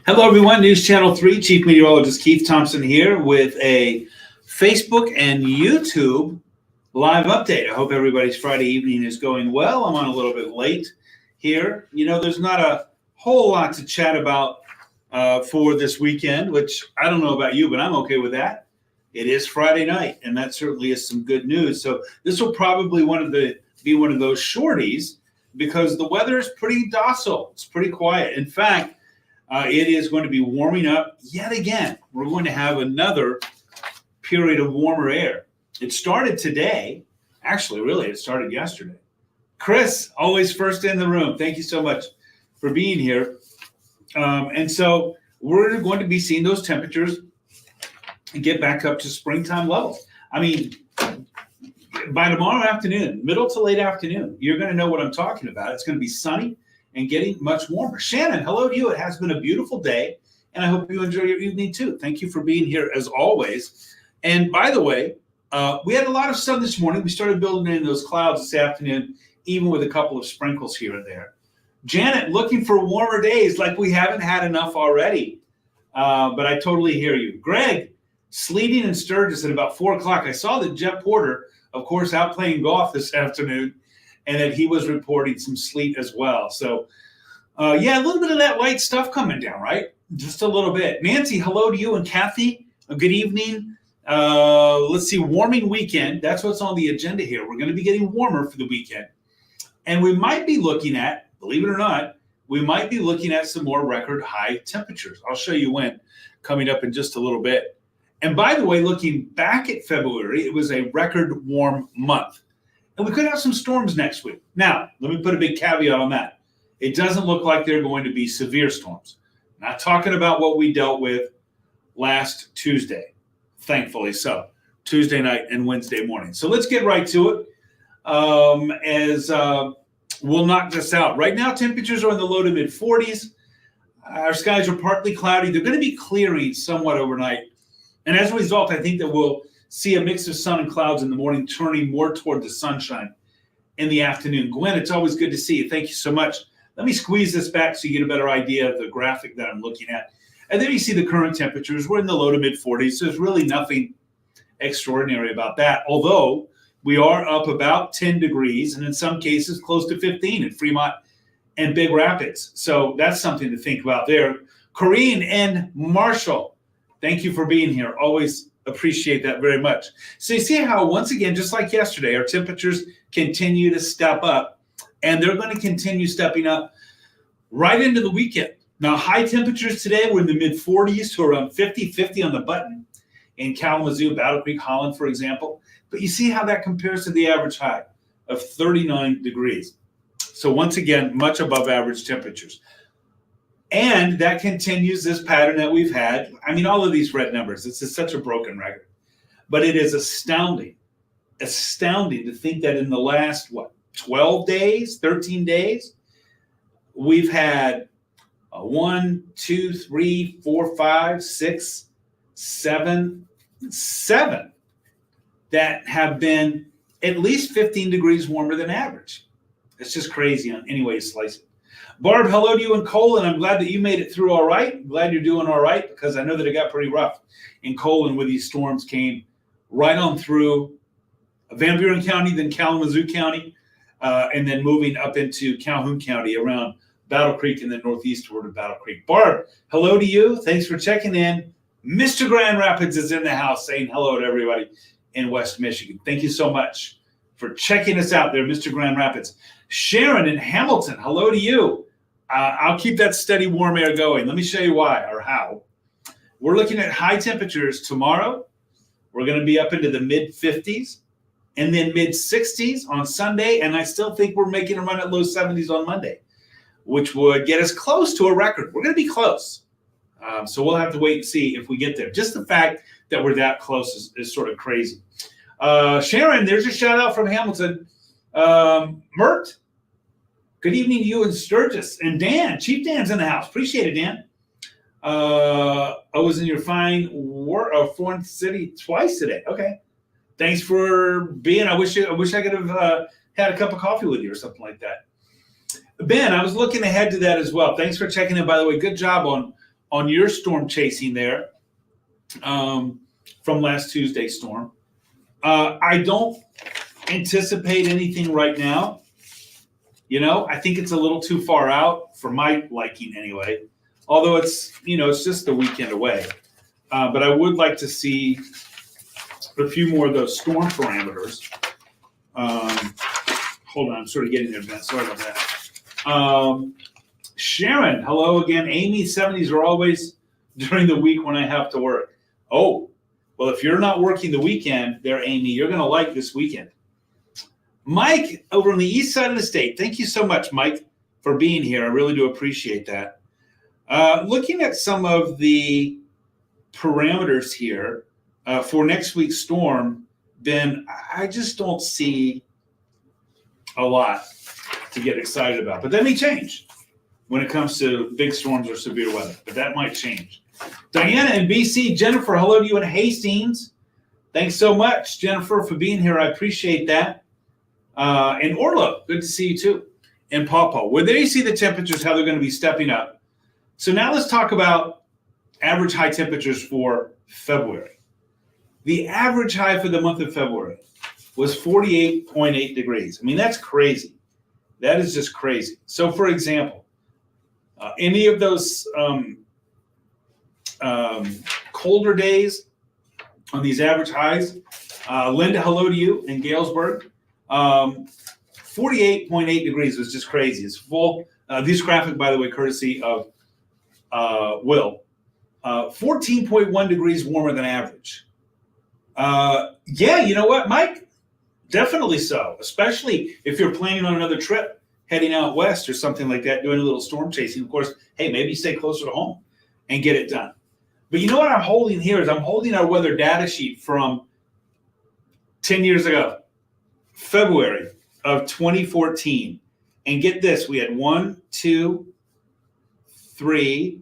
Hello, everyone. News Channel 3, Chief Meteorologist Keith Thompson here with a Facebook and YouTube live update. I hope everybody's Friday evening is going well. I'm on a little bit late here. You know, there's not a whole lot to chat about for this weekend, which I don't know about you, but I'm okay with that. It is Friday night, and that certainly is some good news. So this will probably be one of those shorties because the weather is pretty docile. It's pretty quiet. In fact, it is going to be warming up yet again. We're going to have another period of warmer air. It started today. Actually, really, it started yesterday. Chris, always first in the room. Thank you so much for being here. And so we're going to be seeing those temperatures get back up to springtime levels. I mean, by tomorrow afternoon, middle to late afternoon, you're going to know what I'm talking about. It's going to be sunny and getting much warmer. Shannon, hello to you. It has been a beautiful day, and I hope you enjoy your evening too. Thank you for being here as always. And by the way, we had a lot of sun this morning. We started building in those clouds this afternoon, even with a couple of sprinkles here and there. Janet, looking for warmer days like we haven't had enough already. But I totally hear you. Greg, sleeting in Sturgis at about 4 o'clock. I saw that Jeff Porter, of course, out playing golf this afternoon, and that he was reporting some sleet as well. So, yeah, a little bit of that light stuff coming down, right? Just a little bit. Nancy, hello to you, and Kathy, a good evening. Let's see, warming weekend. That's what's on the agenda here. We're going to be getting warmer for the weekend. And we might be looking at, believe it or not, we might be looking at some more record high temperatures. I'll show you when, coming up in just a little bit. And by the way, looking back at February, it was a record warm month. And we could have some storms next week. Now, let me put a big caveat on that. It doesn't look like they're going to be severe storms. Not talking about what we dealt with last Tuesday, thankfully so. Tuesday night and Wednesday morning. So let's get right to it as we'll knock this out. Right now, temperatures are in the low to mid 40s. Our skies are partly cloudy. They're going to be clearing somewhat overnight. And as a result, I think that we'll see a mix of sun and clouds in the morning, turning more toward the sunshine in the afternoon. Gwen, it's always good to see you. Thank you so much. Let me squeeze this back so you get a better idea of the graphic that I'm looking at. And then you see the current temperatures. We're in the low to mid 40s. So there's really nothing extraordinary about that. Although we are up about 10 degrees and in some cases close to 15 in Fremont and Big Rapids. So that's something to think about there. Corrine and Marshall, thank you for being here. Always appreciate that very much. So you see how, once again, just like yesterday, our temperatures continue to step up, and they're going to continue stepping up right into the weekend. Now, high temperatures today were in the mid-40s to around 50 on the button in Kalamazoo, Battle Creek, Holland, for example. But you see how that compares to the average high of 39 degrees. So once again, much above average temperatures. And that continues this pattern that we've had. I mean, all of these red numbers, it's just such a broken record. But it is astounding to think that in the last, 12 days, 13 days, we've had 1, 2, 3, 4, 5, 6, 7 that have been at least 15 degrees warmer than average. It's just crazy on any way you slice it. Barb, hello to you in Colon. I'm glad that you made it through all right. I'm glad you're doing all right because I know that it got pretty rough in Colon where these storms came right on through Van Buren County, then Kalamazoo County, and then moving up into Calhoun County around Battle Creek and then northeast toward Battle Creek. Barb, hello to you. Thanks for checking in. Mr. Grand Rapids is in the house saying hello to everybody in West Michigan. Thank you so much for checking us out there, Mr. Grand Rapids. Sharon in Hamilton, hello to you. I'll keep that steady warm air going. Let me show you why or how. We're looking at high temperatures tomorrow. We're going to be up into the mid-50s and then mid-60s on Sunday. And I still think we're making a run at low 70s on Monday, which would get us close to a record. We're going to be close. So we'll have to wait and see if we get there. Just the fact that we're that close is sort of crazy. Sharon, there's a shout out from Hamilton. Mert, good evening to you in Sturgis. And Dan, Chief Dan's in the house. Appreciate it, Dan. I was in your fine foreign city twice today. Okay. Thanks for being. I wish I could have had a cup of coffee with you or something like that. Ben, I was looking ahead to that as well. Thanks for checking in, by the way. Good job on your storm chasing there from last Tuesday's storm. I don't anticipate anything right now. I think it's a little too far out for my liking anyway. Although it's just a weekend away. But I would like to see a few more of those storm parameters. Hold on, I'm sort of getting there, Ben. Sorry about that. Sharon, hello again. Amy, 70s are always during the week when I have to work. Oh, well, if you're not working the weekend there, Amy, you're going to like this weekend. Mike, over on the east side of the state, thank you so much, Mike, for being here. I really do appreciate that. Looking at some of the parameters here for next week's storm, Ben, I just don't see a lot to get excited about. But that may change when it comes to big storms or severe weather. But that might change. Diana in BC, Jennifer, hello to you in Hastings. Thanks so much, Jennifer, for being here. I appreciate that. And Orla, good to see you too. And Pawpaw, where there you see the temperatures, how they're going to be stepping up. So now let's talk about average high temperatures for February. The average high for the month of February was 48.8 degrees. I mean, that's crazy. That is just crazy. So, for example, any of those colder days on these average highs, Linda, hello to you in Galesburg. 48.8 degrees was just crazy. It's full. This graphic, by the way, courtesy of Will. 14.1 degrees warmer than average. Yeah, you know what, Mike? Definitely so, especially if you're planning on another trip, heading out west or something like that, doing a little storm chasing. Of course, hey, maybe stay closer to home and get it done. But you know what I'm holding here is I'm holding our weather data sheet from 10 years ago, February of 2014. And get this, we had 1, 2, 3,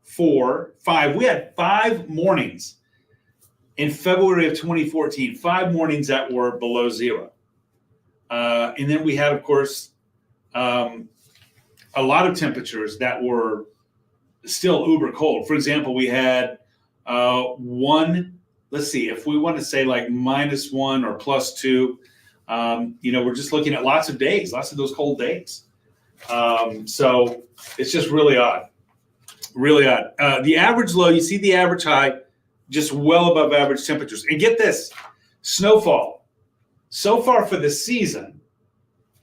4, 5. We had 5 mornings in February of 2014, 5 mornings that were below zero. And then we had, of course, a lot of temperatures that were still uber cold. For example, we had one, let's see, if we want to say like -1 or +2, we're just looking at lots of days, lots of those cold days. So it's just really odd, really odd. The average low, you see the average high, just well above average temperatures. And get this, snowfall. So far for the season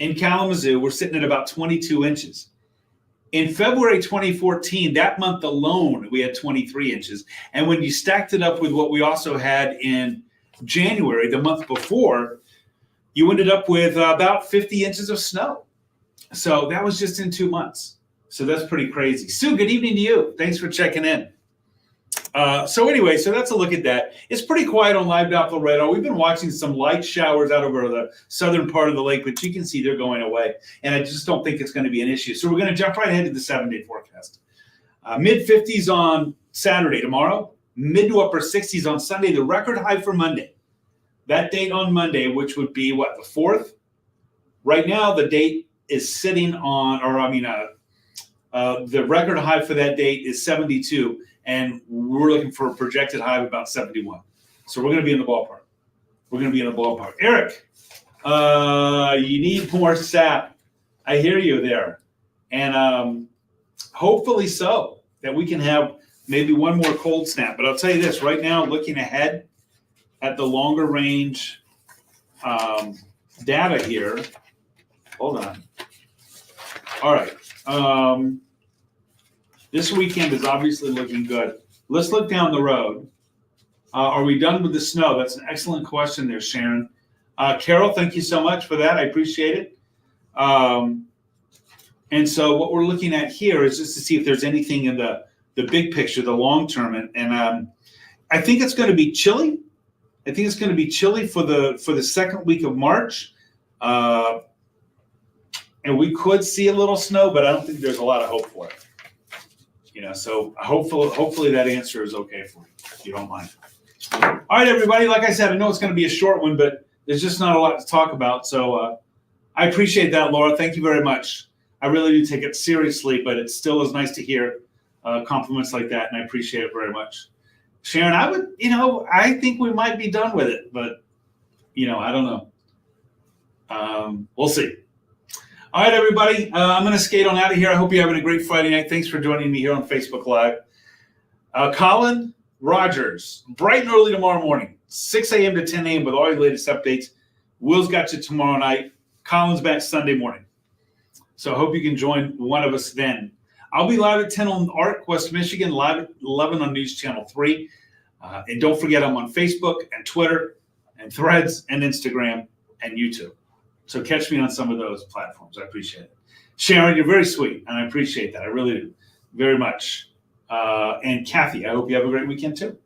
in Kalamazoo, we're sitting at about 22 inches. In February 2014, that month alone, we had 23 inches. And when you stacked it up with what we also had in January, the month before, you ended up with about 50 inches of snow. So that was just in 2 months. So that's pretty crazy. Sue, good evening to you. Thanks for checking in. So anyway, so that's a look at that. It's pretty quiet on Live Doppler radar. We've been watching some light showers out over the southern part of the lake, but you can see they're going away. And I just don't think it's going to be an issue. So we're going to jump right ahead to the 7-day forecast. Mid-50s on Saturday tomorrow, mid to upper 60s on Sunday, the record high for Monday. That date on Monday, which would be what, the 4th? Right now, the date is sitting on, the record high for that date is 72. And we're looking for a projected high of about 71. So we're going to be in the ballpark. We're going to be in the ballpark. Eric, you need more sap. I hear you there. And hopefully so, that we can have maybe one more cold snap. But I'll tell you this, right now, looking ahead at the longer range data here. Hold on. All right. This weekend is obviously looking good. Let's look down the road. Are we done with the snow? That's an excellent question there, Sharon. Carol, thank you so much for that. I appreciate it. And so what we're looking at here is just to see if there's anything in the big picture, the long term. And I think it's going to be chilly. I think it's going to be chilly for the second week of March. And we could see a little snow, but I don't think there's a lot of hope for it. So hopefully that answer is okay for you, if you don't mind. All right, everybody. Like I said, I know it's going to be a short one, but there's just not a lot to talk about. So I appreciate that, Laura. Thank you very much. I really do take it seriously, but it still is nice to hear compliments like that, and I appreciate it very much. Sharon, I think we might be done with it, but I don't know. We'll see. All right, everybody. I'm going to skate on out of here. I hope you're having a great Friday night. Thanks for joining me here on Facebook Live. Colin Rogers, bright and early tomorrow morning, 6 a.m. to 10 a.m. with all your latest updates. Will's got you tomorrow night. Colin's back Sunday morning. So I hope you can join one of us then. I'll be live at 10 on ARC, West Michigan, live at 11 on News Channel 3. And don't forget, I'm on Facebook and Twitter and Threads and Instagram and YouTube. So catch me on some of those platforms. I appreciate it. Sharon, you're very sweet, and I appreciate that. I really do, very much. And Kathy, I hope you have a great weekend too.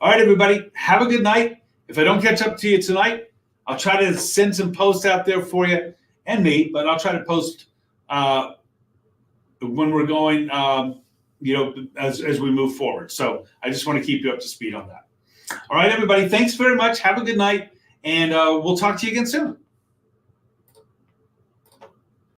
All right, everybody, have a good night. If I don't catch up to you tonight, I'll try to send some posts out there for you and me, but I'll try to post when we're going, as we move forward. So I just want to keep you up to speed on that. All right, everybody, thanks very much. Have a good night, and we'll talk to you again soon.